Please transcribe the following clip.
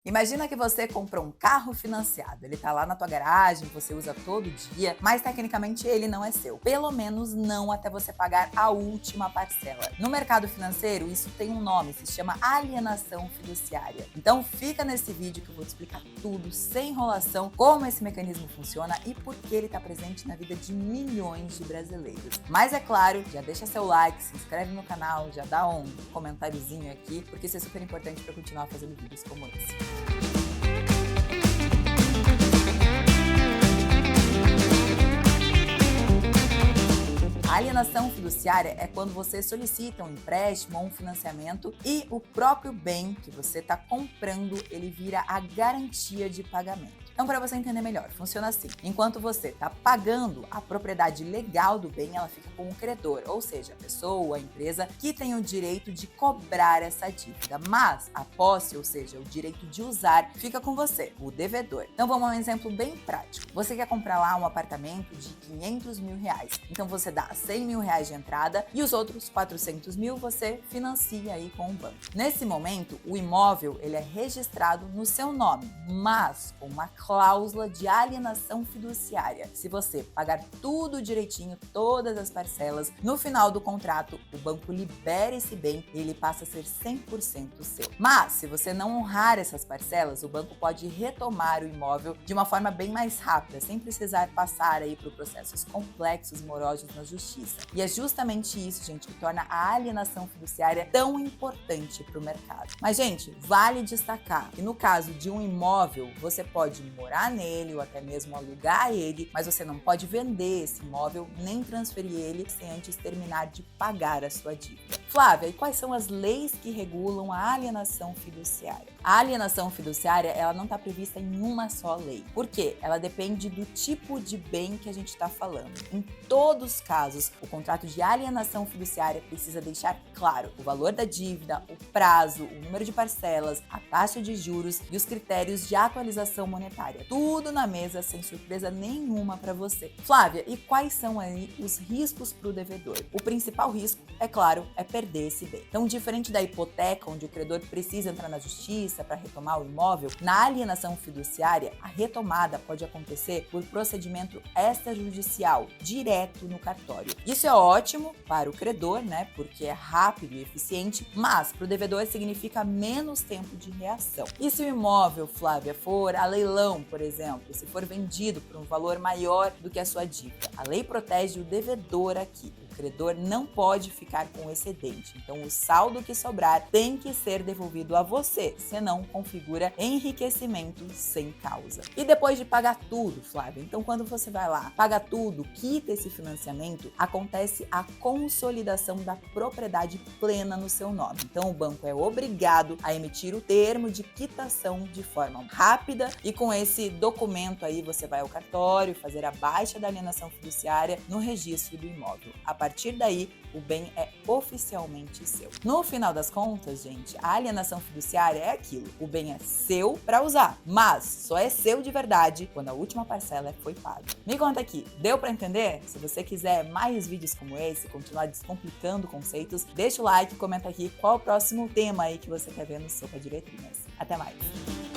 Imagina que você comprou um carro financiado. Ele tá lá na tua garagem, você usa todo dia, mas tecnicamente ele não é seu. Pelo menos não até você pagar a última parcela. No mercado financeiro, isso tem um nome, se chama alienação fiduciária. Então fica nesse vídeo que eu vou te explicar tudo, sem enrolação, como esse mecanismo funciona e por que ele está presente na vida de milhões de brasileiros. Mas é claro, já deixa seu like, se inscreve no canal, já dá um comentáriozinho aqui, porque isso é super importante para continuar fazendo vídeos como esse. A alienação fiduciária é quando você solicita um empréstimo ou um financiamento e o próprio bem que você está comprando, ele vira a garantia de pagamento. Então, para você entender melhor, funciona assim. Enquanto você está pagando, a propriedade legal do bem, ela fica com o credor, ou seja, a pessoa, a empresa, que tem o direito de cobrar essa dívida. Mas a posse, ou seja, o direito de usar, fica com você, o devedor. Então, vamos a um exemplo bem prático. Você quer comprar lá um apartamento de 500 mil reais. Então, você dá 100 mil reais de entrada e os outros 400 mil você financia aí com o banco. Nesse momento, o imóvel, ele é registrado no seu nome, mas com uma cláusula de alienação fiduciária. Se você pagar tudo direitinho, todas as parcelas, no final do contrato, o banco libera esse bem e ele passa a ser 100% seu. Mas, se você não honrar essas parcelas, o banco pode retomar o imóvel de uma forma bem mais rápida, sem precisar passar aí por processos complexos e morosos na justiça. E é justamente isso, gente, que torna a alienação fiduciária tão importante para o mercado. Mas, gente, vale destacar que no caso de um imóvel, você pode morar nele ou até mesmo alugar ele, mas você não pode vender esse imóvel nem transferir ele sem antes terminar de pagar a sua dívida. Flávia, e quais são as leis que regulam a alienação fiduciária? A alienação fiduciária, ela não está prevista em uma só lei. Por quê? Ela depende do tipo de bem que a gente está falando. Em todos os casos, o contrato de alienação fiduciária precisa deixar claro o valor da dívida, o prazo, o número de parcelas, a taxa de juros e os critérios de atualização monetária. Tudo na mesa, sem surpresa nenhuma para você. Flávia, e quais são aí os riscos para o devedor? O principal risco, é claro, é perder esse bem. Então, diferente da hipoteca, onde o credor precisa entrar na justiça para retomar o imóvel, na alienação fiduciária, a retomada pode acontecer por procedimento extrajudicial, direto no cartório. Isso é ótimo para o credor, né, porque é rápido e eficiente, mas para o devedor significa menos tempo de reação. E se o imóvel, Flávia, for a leilão, por exemplo, se for vendido por um valor maior do que a sua dívida, a lei protege o devedor aqui. O credor não pode ficar com o excedente, então o saldo que sobrar tem que ser devolvido a você, senão configura enriquecimento sem causa. E depois de pagar tudo, Flávia, então quando você vai lá, paga tudo, quita esse financiamento, acontece a consolidação da propriedade plena no seu nome. Então o banco é obrigado a emitir o termo de quitação de forma rápida e com esse documento aí você vai ao cartório fazer a baixa da alienação fiduciária no registro do imóvel. A partir daí, o bem é oficialmente seu. No final das contas, gente, a alienação fiduciária é aquilo. O bem é seu para usar, mas só é seu de verdade quando a última parcela foi paga. Me conta aqui, deu para entender? Se você quiser mais vídeos como esse, continuar descomplicando conceitos, deixa o like e comenta aqui qual o próximo tema aí que você quer ver no Sopa de Letrinhas. Até mais!